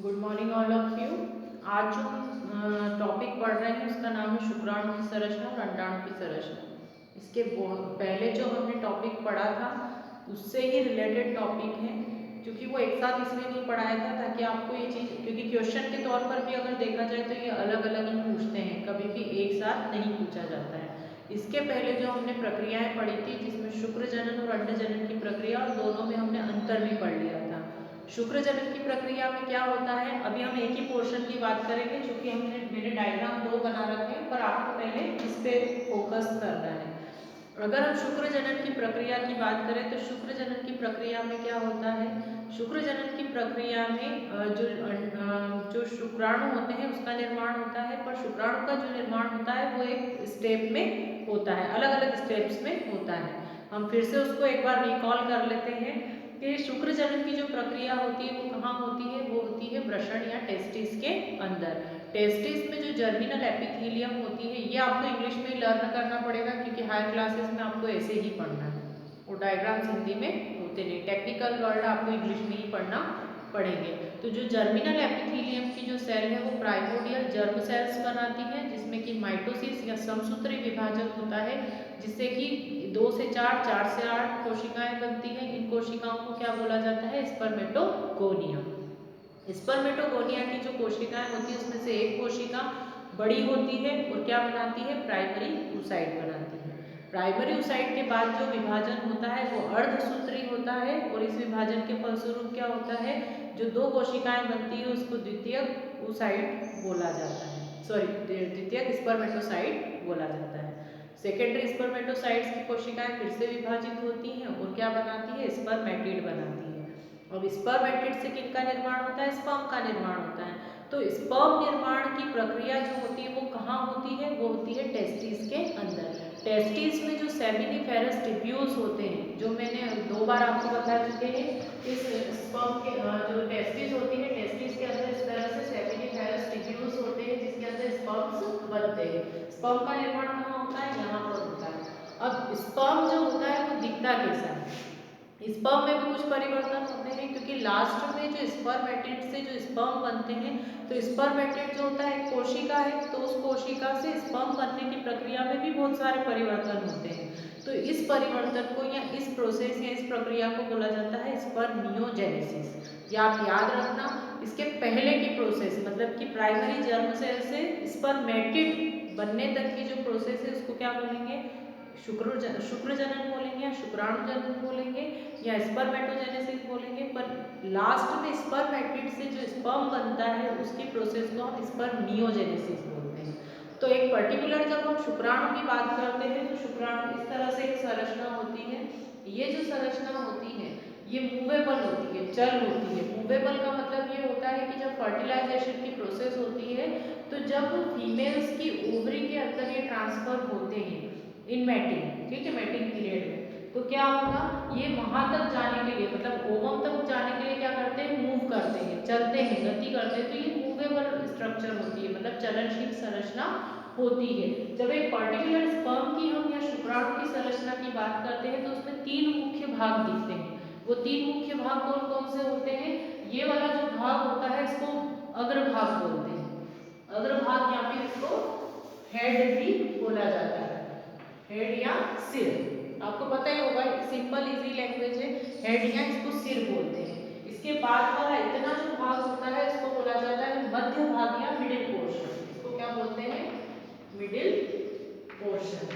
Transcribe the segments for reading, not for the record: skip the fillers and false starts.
Good morning all of you. आज जो topic पढ़ रहे हैं उसका नाम है शुक्राणु की संरचना और अंडाणु की संरचना। इसके पहले जो हमने टॉपिक पढ़ा था उससे ही रिलेटेड टॉपिक है, क्योंकि वो एक साथ इसलिए नहीं पढ़ाया था ताकि आपको ये चीज़, क्योंकि क्वेश्चन के तौर पर भी अगर देखा जाए तो ये अलग अलग ही पूछते हैं, कभी भी एक साथ नहीं पूछा जाता है। इसके पहले जो हमने प्रक्रियाएं पढ़ी थी जिसमें शुक्र जनन और अंड जनन की प्रक्रिया, और दोनों में हमने अंतर भी पढ़ लिया था। शुक्र जनन की प्रक्रिया में क्या होता है, अभी हम एक ही पोर्शन की बात करेंगे, क्योंकि मेरे डायग्राम दो बना रखे हैं, पर आपको पहले इस पे फोकस करना है। अगर हम शुक्र जनन की प्रक्रिया की बात करें तो शुक्र जनन की प्रक्रिया में क्या होता है, शुक्र जनन की प्रक्रिया में जो शुक्राणु होते हैं उसका निर्माण होता है, पर शुक्राणु का जो निर्माण होता है वो एक स्टेप में होता है, अलग अलग स्टेप्स में होता है। हम फिर से उसको एक बार रिकॉल कर लेते हैं कि शुक्र जनन की जो प्रक्रिया होती है वो कहाँ होती है, वो होती है वृषण या टेस्टिस के अंदर। टेस्टिस में जो जर्मिनल एपिथेलियम होती है, ये आपको इंग्लिश में लर्न करना पड़ेगा, क्योंकि हायर क्लासेस में आपको ऐसे ही पढ़ना है, वो डायग्राम्स हिंदी में होते नहीं, टेक्निकल वर्ड आपको इंग्लिश में ही पढ़ना पड़ेंगे। तो जो जर्मिनल एपिथेलियम की जो सेल है वो प्राइमोडियल जर्म सेल्स बनाती है, जिसमें कि माइटोसिस या समसूत्री विभाजन होता है, जिससे कि 2 से 4, 4 से 8 कोशिकाएं बनती हैं। इन कोशिकाओं को क्या बोला जाता है, स्पर्मेटोगोनिया। स्पर्मेटोगोनिया की जो कोशिकाएं होती है उसमें से एक कोशिका बड़ी होती है और क्या बनाती है, प्राइमरी oocyte बनाती है। प्राइमरी oocyte के बाद जो विभाजन होता है वो अर्धसूत्री होता है, और इस विभाजन के फलस्वरूप क्या होता है, जो दो कोशिकाएं बनती है उसको द्वितीयक oocyte बोला जाता है, सॉरी द्वितीयक स्पर्मेटोसाइट बोला जाता है। सेकेंडरी स्पर्मेटोसाइट्स की कोशिकाएं फिर से विभाजित होती हैं और क्या बनाती है, स्पर्मेटिड बनाती है। अब स्पर्मेटिड से किसका निर्माण होता है, स्पर्म का निर्माण होता है। तो स्पर्म निर्माण की प्रक्रिया जो होती है वो कहाँ होती है, वो होती है टेस्टिस के अंदर। टेस्टिस में जो सेमिनिफेरस टिब्यूल्स होते हैं, जो मैंने 2 बार आपको बता चुके हैं, इस स्पर्म के जो टेस्टिस होती है, टेस्टिस के अंदर इस तरह से सेमिनिफेरस टिब्यूल्स होते हैं जिसके अंदर स्पर्म्स बनते हैं। स्पर्म का निर्माण कहाँ होता है, यहाँ पर होता है। अब स्पर्म जो होता है वो दिखता कैसा है, स्पर्म में भी कुछ परिवर्तन होते हैं, क्योंकि लास्ट में जो स्पर्मेटिड से जो स्पर्म बनते हैं, तो स्पर्मेटिड जो होता है एक कोशिका है, तो उस कोशिका से स्पर्म बनने की प्रक्रिया में भी बहुत सारे परिवर्तन होते हैं। तो इस परिवर्तन को या इस प्रोसेस या इस प्रक्रिया को बोला जाता है स्पर्मियोजेनेसिस। या आप याद रखना, इसके पहले की प्रोसेस मतलब कि प्राइमरी जर्म सेल से स्पर्मेटिड बनने तक की जो प्रोसेस है उसको क्या बोलेंगे, शुक्र जनन बोलेंगे या शुक्राणु जनन बोलेंगे या स्पर्मेटोजेनेसिस बोलेंगे, पर लास्ट में स्पर्मेटिड से जो स्पर्म बनता है उसकी प्रोसेस को हम स्पर्मियोजेनेसिस बोलते हैं। तो एक पर्टिकुलर जब हम शुक्राणु की बात करते हैं तो शुक्राणु इस तरह से एक संरचना होती है। ये जो संरचना होती है ये मूवेबल होती है, चल होती है। मूवेबल का मतलब ये होता है कि जब फर्टिलाइजेशन की प्रोसेस होती है, तो जब फीमेल्स की ओवरी के अंदर ये ट्रांसफर होते हैं इन मैटिंग, ठीक है, मैटिंग पीरियड में, तो क्या होगा, ये वहां तक जाने के लिए मतलब ओवम तक जाने के लिए क्या करते हैं, मूव करते हैं, चलते हैं, गति करते हैं। तो ये मूवेबल स्ट्रक्चर होती है, मतलब चलनशील संरचना होती है। जब एक पर्टिकुलर स्पर्म की हम या शुक्राणु की संरचना की बात करते हैं तो उसमें 3 मुख्य भाग दिखते हैं। वो 3 मुख्य भाग कौन कौन से होते हैं, ये वाला जो भाग होता है इसको अग्रभाग बोलते हैं। अग्रभाग या फिर इसको हेड भी बोला जाता है, हेड या सिर। आपको पता ही होगा, सिंपल इजी लैंग्वेज है, हेड या इसको सिर बोलते हैं। इसके बाद वाला इतना जो भाग होता है इसको बोला जाता है मध्य भाग या मिडिल पोर्शन। इसको क्या बोलते हैं, मिडिल पोर्शन।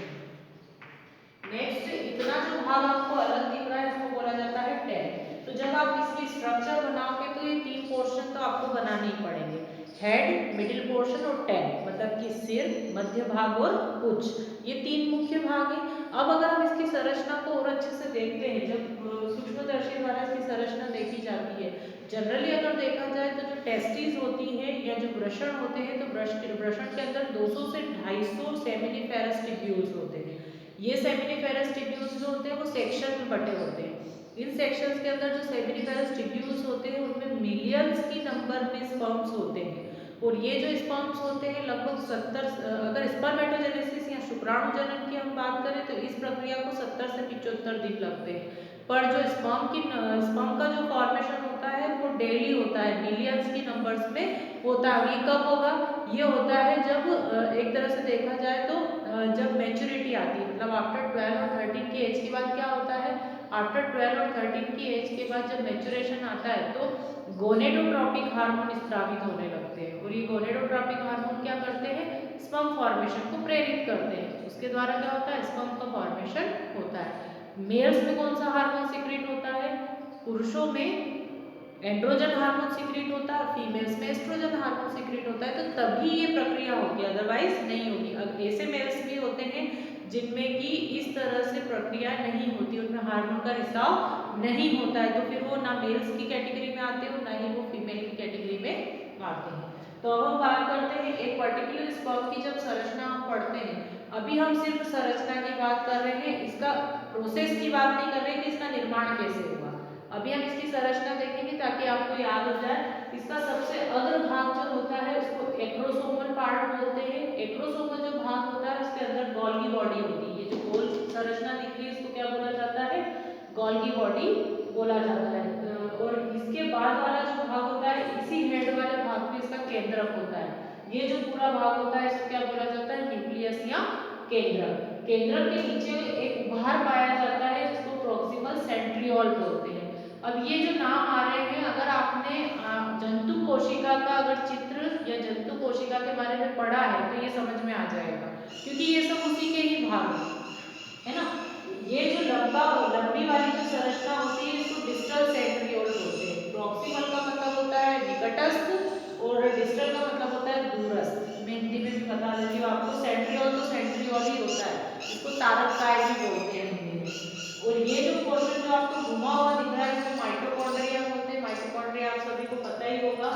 नेक्स्ट, इतना जो भाग आपको अलग दिख रहा है इसको बोला जाता है टेल। तो जब आप इसकी स्ट्रक्चर बनाओगे तो ये 3 पोर्शन तो आपको बनाने ही पड़ेंगे, हेड, मिडिल पोर्शन और टेल, मतलब कि सिर, मध्य भाग और पुच्छ, ये 3 मुख्य भाग हैं। अब अगर हम इसकी संरचना को और अच्छे से देखते हैं, जब सूक्ष्मदर्शी द्वारा इसकी संरचना देखी जाती है, जनरली अगर देखा जाए तो जो टेस्टिस होती है या जो वृषण होते हैं, तो वृषण के अंदर 200 से 250 सेमिनिफेरस टिब्यूल्स होते हैं। ये सेमिनिफेरस टिब्यूल्स जो होते हैं वो सेक्शन में बटे होते हैं। इन सेक्शंस के अंदर जो सेमिनिफेरस टिब्यूल्स होते हैं उनमें मिलियंस की नंबर में स्पर्म्स होते हैं, और ये जो स्पर्म्स होते हैं लगभग 70, अगर स्पर्मेटोजेनेसिस या शुक्राणु जनन की हम बात करें तो इस प्रक्रिया को 70 से 75 दिन लगते हैं। पर जो स्पर्म का जो फॉर्मेशन होता है वो डेली होता है, मिलियंस की नंबर्स में होता है। ये कब होगा? ये होता है जब एक तरह से देखा जाए तो जब मैच्योरिटी आती है, मतलब आफ्टर 12 और 13 की एज के बाद क्या होता है, आफ्टर 12 और 13 की एज के बाद जब मैच्योरेशन आता है तो गोनेडोट्रोपिक हार्मोन स्रावित होने लगते हैं, और ये गोनेडोट्रोपिक हार्मोन क्या करते हैं, स्पर्म फॉर्मेशन को प्रेरित करते हैं। उसके द्वारा क्या होता है, स्पर्म का फॉर्मेशन होता है। मेल्स में कौन सा हार्मोन सीक्रेट होता है? पुरुषों में एंड्रोजन हार्मोन सीक्रेट होता है, फीमेल्स में एस्ट्रोजन हार्मोन सीक्रेट होता है, तो तभी ये प्रक्रिया होगी, अदरवाइज नहीं होगी। अब ऐसे मेल्स भी होते हैं जिनमें कि इस तरह से प्रक्रिया नहीं होती, उनमें हार्मोन का रिसाव नहीं होता है, तो फिर वो ना मेल्स की कैटेगरी में आते हो ना ही वो फीमेल की कैटेगरी में आते हैं। तो अब हम बात करते हैं एक पर्टिकुलर स्पर्म की जब संरचना हम पढ़ते हैं, अभी हम सिर्फ संरचना की बात कर रहे हैं, इसका प्रोसेस की बात नहीं कर रहे कि इसका निर्माण कैसे होगा। अभी हम इसकी संरचना देखेंगे ताकि आपको याद हो जाए। इसका सबसे अग्र भाग जो होता है उसको एक्रोसोमल पार्ट बोलते हैं। एक्रोसोमल जो भाग होता है उसके अंदर गोल्गी बॉडी होती है, ये जो गोल संरचना दिख रही है इसको क्या बोला जाता है, गोल्गी बॉडी बोला जाता है। और इसके बाद वाला जो भाग होता है, इसी हेड वाले भाग में इसका केंद्रक होता है। ये जो पूरा भाग होता है इसको क्या बोला जाता है, न्यूक्लियस या केंद्रक। केंद्रक के नीचे एक उभार पाया जाता है जिसको प्रोक्सिमल सेंट्रियोल बोलते हैं। अब ये जो नाम आ रहे हैं, अगर आपने जंतु कोशिका का अगर चित्र या जंतु कोशिका के बारे में पढ़ा है तो ये समझ में आ जाएगा, क्योंकि ये सब उसी के ही भाग है ना। ये जो लंबी वाली जो संरचना होती है इसको डिस्टल सेंट्रियोल बोलते हैं। प्रॉक्सिमल का मतलब होता है निकटस्थ और डिस्टल का मतलब होता है दूरस्थ। मैं हिंदी में भी बता देती हूँ आपको, सेंट्रियोल तो सेंट्रियोल ही होता है, इसको तारककाय भी बोलते हैं हिंदी में। और ये जो पोर्शन जो आपको घुमा हुआ दिख रहा है इसको माइटोकॉन्ड्रिया बोलते हैं। माइटोकॉन्ड्रिया आप सभी को पता ही होगा।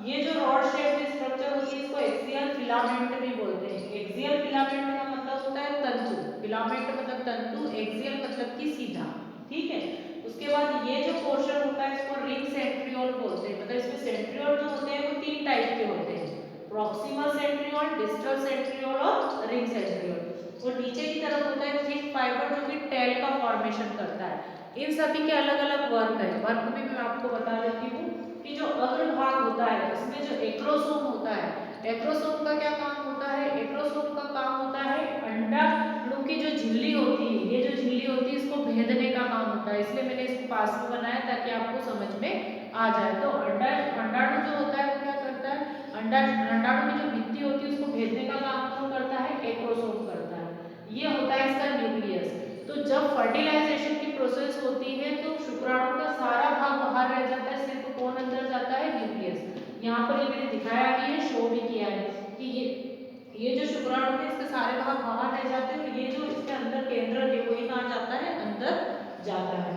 ये जो रॉड शेप में स्ट्रक्चर होती है इसको एक्सियल फिलामेंट भी बोलते हैं। एक्सियल फिलामेंट का मतलब होता है तंतु, फिलामेंट मतलब तंतु, एक्सियल मतलब कि सीधा, ठीक है। उसके बाद ये जो पोर्शन होता है इसको रिंग सेंट्रियोल बोलते हैं। मतलब इसमें सेंट्रियोल जो होते हैं वो 3 टाइप के होते हैं, प्रॉक्सिमल सेंट्रियोल, डिस्टल सेंट्रियोल और रिंग सेंट्रियोल। और नीचे की तरफ होता है थिक फाइबर जो कि टेल का फॉर्मेशन करता है। इन सभी के अलग अलग वर्क है। वर्क भी मैं आपको बता देती हूँ कि जो अग्रभाग होता है इसमें जो एक्रोसोम होता है, एक्रोसोम का क्या काम होता है, एक्रोसोम का काम होता है अंडाणु की जो झिल्ली होती है, ये जो झिल्ली होती है इसको भेदने का काम होता है, इसलिए मैंने इसको पास में बनाया ताकि आपको समझ में आ जाए। तो अंडाणु जो होता है वो क्या करता है, अंडाणु की जो भित्ति होती है उसको भेदने का काम कौन करता है, एक्रोसोम करता है। ये होता है इसका न्यूक्लियस। तो जब फर्टिलाइजेशन की प्रोसेस होती है तो शुक्राणु का सारा भाग बाहर रह जाता है, सिर्फ कौन अंदर जाता है, न्यूक्लियस। यहाँ पर ये मैंने दिखाया भी है, शो भी किया है कि ये जो शुक्राणु है इसके सारे भाग बाहर रह जाते हैं, और ये जो इसके अंदर केंद्र है वही कहाँ जाता है, अंदर जाता है।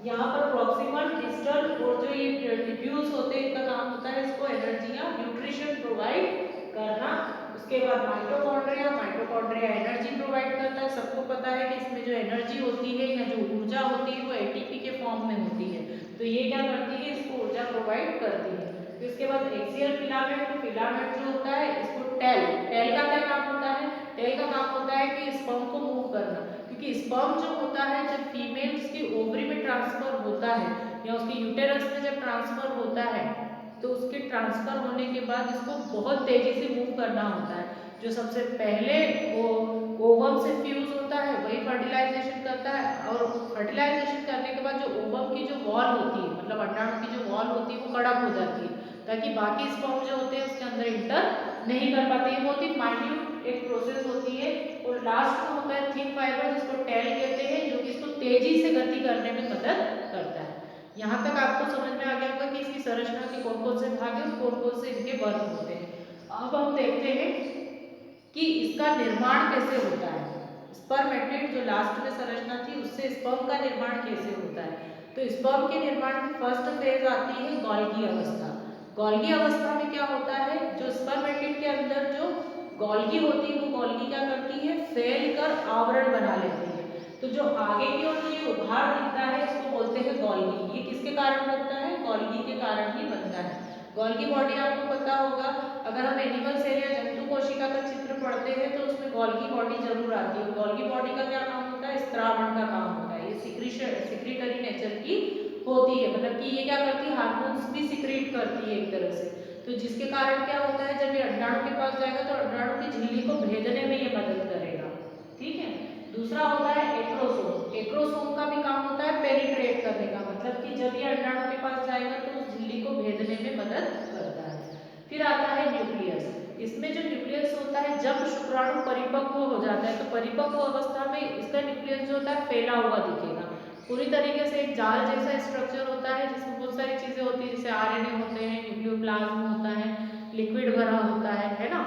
यहाँ पर प्रॉक्सिमल, डिस्टल और जो ये ट्यूब्यूल्स होते हैं इनका काम होता है इसको एनर्जी या न्यूट्रिशन प्रोवाइड करना। उसके बाद माइटोकॉन्ड्रिया, माइटोकॉन्ड्रिया एनर्जी प्रोवाइड करता है। सबको पता है कि इसमें जो एनर्जी होती है या जो ऊर्जा होती है वो एटीपी के फॉर्म में होती है, तो ये क्या करती है, इसको ऊर्जा प्रोवाइड करती है। तो इसके बाद एक्सियल फिलामेंट, फिलामेंट जो होता है इसको टेल, टेल का क्या काम होता है, टेल का काम होता है कि स्पर्म को मूव करना, क्योंकि स्पर्म जो होता है जब फीमेल्स की ओवरी में ट्रांसफर होता है या उसके यूटेरस में जब ट्रांसफर होता है तो उसके ट्रांसफर होने के बाद इसको बहुत तेजी से मूव करना होता है। जो सबसे पहले वो ओवम से फ्यूज होता है वही फर्टिलाइजेशन करता है, और फर्टिलाइजेशन करने के बाद जो ओवम की जो वॉल होती है, मतलब अंडाणु की जो वॉल होती है वो कड़क हो जाती है ताकि बाकी स्पर्म जो होते हैं उसके अंदर इंटर नहीं कर पाते। ये बहुत ही माइन्यूट एक प्रोसेस होती है। और लास्ट में होता है थिन फाइबर जिसको टेल कहते हैं, जो कि इसको तेजी से गति करने में मदद करता है। यहाँ तक आपको समझ में आ गया होगा कि इसकी संरचना के कौन कौन से भाग हैं और कौन कौन से इनके वर्ग होते हैं। अब हम देखते हैं कि इसका निर्माण कैसे होता है। स्पर्मेटेड जो लास्ट में संरचना थी उससे स्पर्म का निर्माण कैसे होता है। तो स्पर्म के निर्माण में फर्स्ट फेज आती है गोल्गी अवस्था। गोल्गी अवस्था में क्या होता है, जो स्पर्मेटेड के अंदर जो गोल्गी होती है वो गोल्गी क्या करती है, फैल कर आवरण बना लेती है। तो जो आगे की ओर जो ये उभार दिखता है इसको बोलते हैं गोल्गी। ये किसके कारण बनता है, गोल्गी के कारण ही बनता है। गोल्गी बॉडी आपको पता होगा, अगर हम एनिमल सेल या जंतु कोशिका का चित्र पढ़ते हैं तो उसमें गोल्गी बॉडी जरूर आती है। गोल्गी बॉडी का क्या काम होता है, स्त्रावण का काम होता है। ये सिक्रीटरी नेचर की होती है, मतलब कि ये क्या करती है, हार्मोन्स भी सिक्रेट करती है एक तरह से। तो जिसके कारण क्या होता है, जब ये अंडाणु के पास जाएगा तो अंडाणु की झिल्ली को भेजने में ये मदद करेगा। ठीक है। दूसरा होता है एक्रोसोम। एक्रोसोम का भी काम होता है पेनिट्रेट करने का, मतलब कि जब ये अंडाणु के पास जाएगा तो उस झिल्ली को भेजने में मदद करता है। फिर आता है न्यूक्लियस। इसमें जो न्यूक्लियस होता है, जब शुक्राणु परिपक्व हो जाता है तो परिपक्व अवस्था में इसका न्यूक्लियस जो होता है फैला हुआ दिखेगा। पूरी तरीके से एक जाल जैसा स्ट्रक्चर होता है जिसमें बहुत सारी चीजें होती है, जैसे आरएनए होते हैं, न्यूक्लियोप्लाज्म होता है, लिक्विड भरा होता है ना।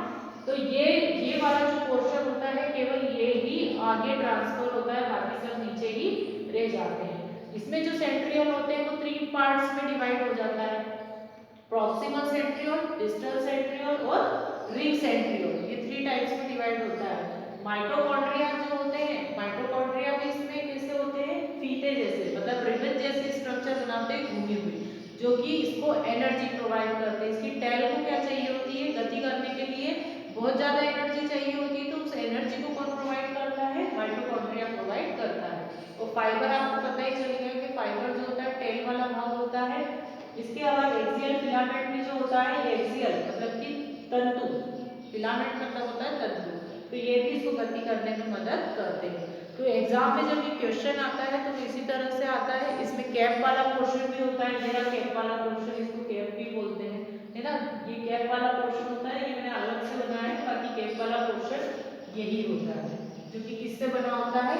तो ये वाला जो पोर्शन होता है केवल ये ही आगे ट्रांसफर होता है, बाकी सब नीचे ही रह जाते हैं। इसमें जो सेंट्रियोल होते हैं वो 3 पार्ट्स में डिवाइड हो जाता है, प्रॉक्सिमल सेंट्रियोल, डिस्टल सेंट्रियोल और रिंग सेंट्रियोल। ये 3 टाइप्स में डिवाइड होता है। माइटोकॉन्ड्रिया जो होते हैं, माइटोकॉन्ड्रिया भी इसमें कैसे होते हैं, फीते जैसे, मतलब रिबन जैसे स्ट्रक्चर बनाते हैं घूमी हुई, जो कि इसको एनर्जी प्रोवाइड करते हैं। इसकी टेल को क्या चाहिए होती है, गति करने के लिए बहुत ज्यादा एनर्जी चाहिए होती है, तो उस एनर्जी को कौन प्रोवाइड करता है, माइटोकॉन्ड्रिया प्रोवाइड करता है। और फाइबर आपको पता ही चल गया कि फाइबर जो होता है टेल वाला भाग होता है। इसके अलावा एक्सियल फिलामेंट भी जो होता है, एक्सियल मतलब कि तंतु, फिलामेंट मतलब होता है तंतु, तो ये भी इसको गति करने में मदद करते हैं। तो एग्जाम में जब ये क्वेश्चन आता है तो इसी तरह से आता है। इसमें कैप वाला पोर्शन भी होता है, मेरा कैप वाला पोर्शन, इसको कैप भी बोलते हैं, है ना। ये कैप वाला पोर्शन होता है, ये मैंने अलग से बनाया है, बाकी कैप वाला पोर्शन यही होता है, जो कि किससे बना होता है,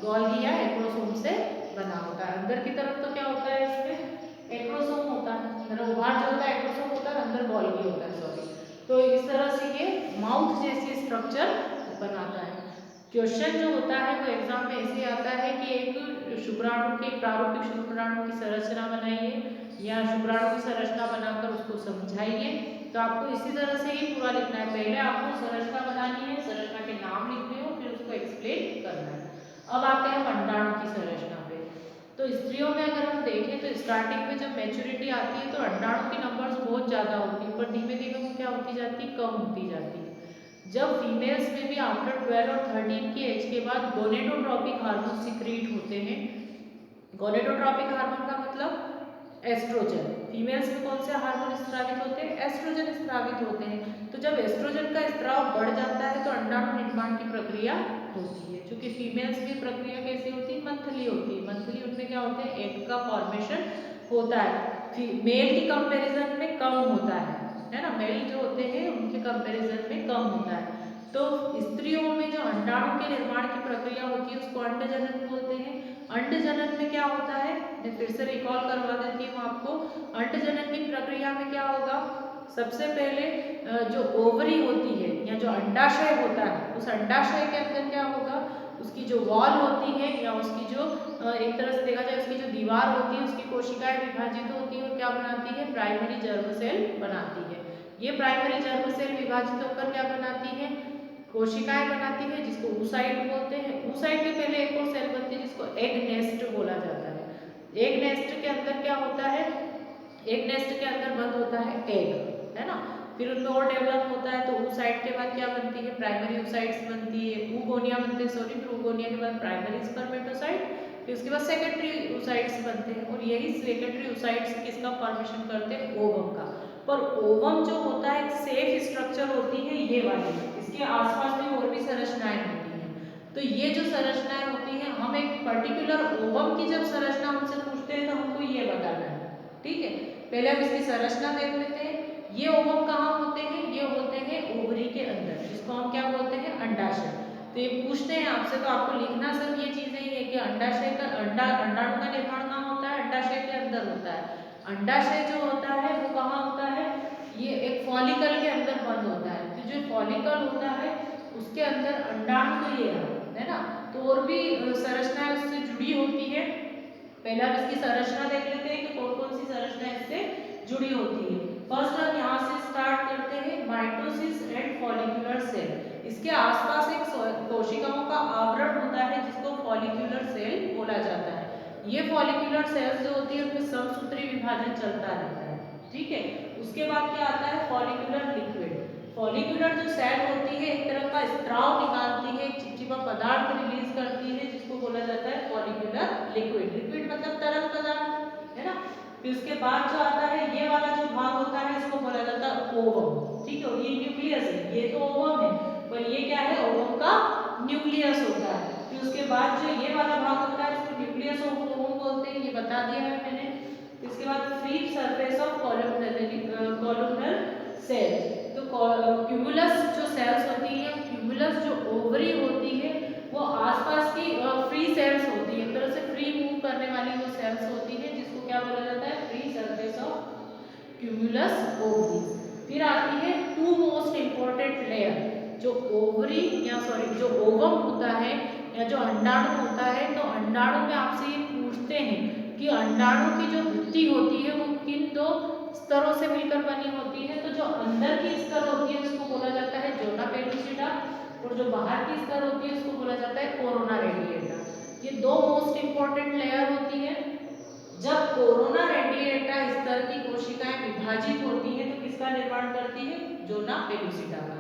गोल्गी या एक्रोसोम से बना होता है। अंदर की तरफ तो क्या होता है, इसमें एक्रोसोम होता है, मतलब बाहर जो होता है एक्रोसोम होता है, अंदर गोल्गी होता है, सॉरी। तो इस तरह से ये माउथ जैसी स्ट्रक्चर बनाता है। क्वेश्चन जो होता है वो एग्जाम में ऐसे आता है कि एक शुक्राणु के, प्रारूपिक शुक्राणु की संरचना बनाइए या शुक्राणु की संरचना बनाकर उसको समझाइए। तो आपको इसी तरह से ही पूरा लिखना है, पहले आपको संरचना बनानी है, संरचना के नाम लिखने हो, फिर उसको एक्सप्लेन करना है। अब आते हैं अंडाणु की संरचना पे। तो स्त्रियों में अगर हम देखें तो स्टार्टिंग में जब मैच्योरिटी आती है तो अंडाणु की नंबर्स बहुत ज़्यादा होती है, पर धीमे धीमे वो क्या होती जाती है, कम होती जाती है। जब फीमेल्स में भी आफ्टर 12 और 13 की एज के बाद गोनेडोट्रोपिक हार्मोन सिक्रीट होते हैं। गोनेडोट्रोपिक हार्मोन का मतलब एस्ट्रोजन। फीमेल्स में कौन से हार्मोन स्रावित होते हैं, एस्ट्रोजन स्रावित होते हैं। तो जब एस्ट्रोजन का स्राव बढ़ जाता है तो अंडाणु निर्माण की प्रक्रिया होती है। क्योंकि फीमेल्स में प्रक्रिया कैसी होती है, मंथली होती है। मंथली उनमें क्या होते हैं, एग का फॉर्मेशन होता है, मेल की कंपैरिजन में कम होता है ना। मेल जो होते हैं उनके कंपैरिजन में कम होता है। तो स्त्रियों में जो अंडाणु के निर्माण की प्रक्रिया होती है उसको अंडजनन बोलते हैं। अंडजनन में क्या होता है, मैं फिर से रिकॉल करवा देती हूँ आपको। अंडजनन की प्रक्रिया में क्या होगा, सबसे पहले जो ओवरी होती है या जो अंडाशय होता है, उस अंडाशय के अंदर क्या होगा, उसकी जो वॉल होती है या उसकी जो एक तरह से देखा जाए उसकी जो दीवार होती है, उसकी कोशिकाएं विभाजित होती है और क्या बनाती है, प्राइमरी जर्म सेल बनाती है। ये प्राइमरी जर्म सेल विभाजित होकर क्या बनाती है, कोशिकाएं बनाती है, जिसको oocyte बोलते हैं। oocyte के पहले एक और सेल बनती है जिसको एग नेस्ट बोला जाता है। एग नेस्ट के अंदर क्या होता है, एग नेस्ट के अंदर बंद होता है एग, है ना। फिर उनमें और डेवलप होता है, तो oocyte के बाद क्या बनती है, प्राइमरी oocytes बनती है, oogonia बनते हैं, सॉरी, फिर oogonia के बाद प्राइमरी स्पर्मेटोसाइट, फिर उसके बाद सेकेंडरी oocytes बनते हैं। और यही सेकेंडरी oocytes किसका फॉर्मेशन करते हैं, ओवम का। पर ओवम जो होता है एक सेफ स्ट्रक्चर होती है ये वाली, इसके आसपास भी और भी संरचनाएं होती हैं। तो ये जो संरचनाएं होती हैं, हम एक पर्टिकुलर ओवम की जब संरचना हमसे पूछते हैं तो हमको ये बताना है। ठीक है, पहले हम इसकी संरचना देख लेते हैं। ये ओवम कहाँ होते हैं, ये होते हैं ओवरी के अंदर, जिसको हम क्या बोलते हैं, अंडाशय। तो ये पूछते हैं आपसे तो आपको लिखना सब ये चीजें ही है कि अंडाशय का अंडाणु का निर्माण कहाँ होता है, अंडाशय के अंदर होता है। अंडाशय जो होता है वो कहाँ होता है, ये एक फॉलिकल के अंदर बंद होता है। तो जो फॉलिकल होता है उसके अंदर अंडाणु तो ये है ना। तो और भी संरचनाएं उससे जुड़ी होती है। पहले हम इसकी संरचना देख लेते हैं कि कौन कौन सी संरचना इससे जुड़ी होती है। फर्स्ट हम यहाँ से स्टार्ट करते हैं, माइटोसिस एंड फॉलिक्यूलर सेल। इसके आसपास एक कोशिकाओं का आवरण होता है जिसको फॉलिक्यूलर सेल बोला जाता है। ये फॉलिक्यूलर सेल्स जो होती है उनमें समसूत्री विभाजन चलता रहता है। ठीक है, उसके बाद क्या आता है, फॉलिक्यूलर लिक्विड। फॉलिक्यूलर जो सेल होती है एक तरह का स्त्राव निकालती है, चिपचिपा पदार्थ रिलीज करती है, जिसको बोला जाता है फॉलिक्यूलर लिक्विड। लिक्विड मतलब तरल फिर उसके बाद जो आता है ये वाला जो भाग होता है इसको बोला जाता है ओवम। ठीक है, ये न्यूक्लियस है, ये तो ओवम है, पर ये क्या है, ओवम का न्यूक्लियस होता है। फिर उसके बाद जो ये वाला भाग होता है इसको न्यूक्लियस ऑफ ओवम बोलते हैं, ये बता दिया है मैंने। इसके बाद free surface of columnar sales. तो क्यूमुलस जो सेल्स होती है, क्यूमुलस जो ओवरी होती है, वो आसपास की फ्री सेल्स होती है, एक तरह से फ्री मूव करने वाली वो सेल्स होती है, जिसको क्या बोला जाता है, free surface of cumulus ovaries. फिर आती है टू मोस्ट इंपॉर्टेंट लेयर, जो ओवरी या सॉरी जो ओवम होता है या जो अंडाणु होता है। तो अंडाणु में आपसे ये पूछते हैं कि अंडाणु की जो भित्ति होती है वो किन दो स्तरों से मिलकर बनी होती है। तो जो अंदर की स्तर होती है उसको बोला जाता है ज़ोना पेलुसिडा, और जो बाहर की स्तर होती है उसको बोला जाता है कोरोना रेडिएटा। ये दो मोस्ट इंपॉर्टेंट लेयर होती है। जब कोरोना रेडिएटा स्तर की कोशिकाएं विभाजित होती हैं तो किसका निर्माण करती है, ज़ोना पेलुसिडा का।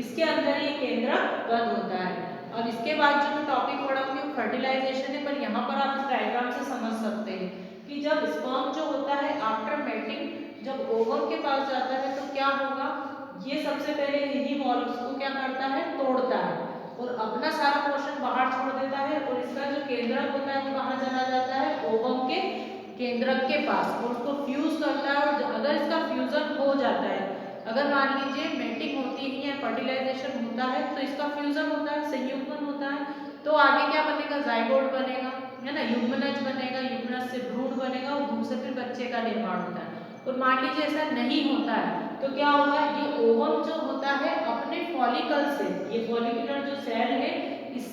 इसके अंदर ये केंद्रक बंद होता है। अब इसके बाद जो मैं टॉपिक पढ़ाऊंगी वो फर्टिलाइजेशन है, पर यहाँ पर आप इस डायग्राम से समझ सकते हैं कि जब स्पर्म जो होता है आफ्टर मैटिंग जब ओवम के पास जाता है तो क्या होगा, ये सबसे पहले इन्हीं मॉलिक्यूल्स को क्या करता है, तोड़ता है और अपना सारा पोर्शन बाहर छोड़ देता है, और इसका जो केंद्रक होता है वो कहाँ चला जाता है, ओवम के केंद्रक के पास, और उसको फ्यूज करता है। और अगर इसका फ्यूजन हो जाता है, अगर मान लीजिए मेटिंग होती है या फर्टिलाइजेशन होता है तो इसका फ्यूजन होता है, संयुग्मन होता है, तो आगे क्या बनेगा, जाइगोट बनेगा, है ना, युग्मनज बनेगा, युग्मनज से भ्रूण बनेगा और भ्रूण से फिर बच्चे का निर्माण होता है। और मान लीजिए ऐसा नहीं होता है तो क्या होगा, ये ओवम जो होता है अपने फॉलिकल से, ये फॉलिकुलर जो सेल है इससे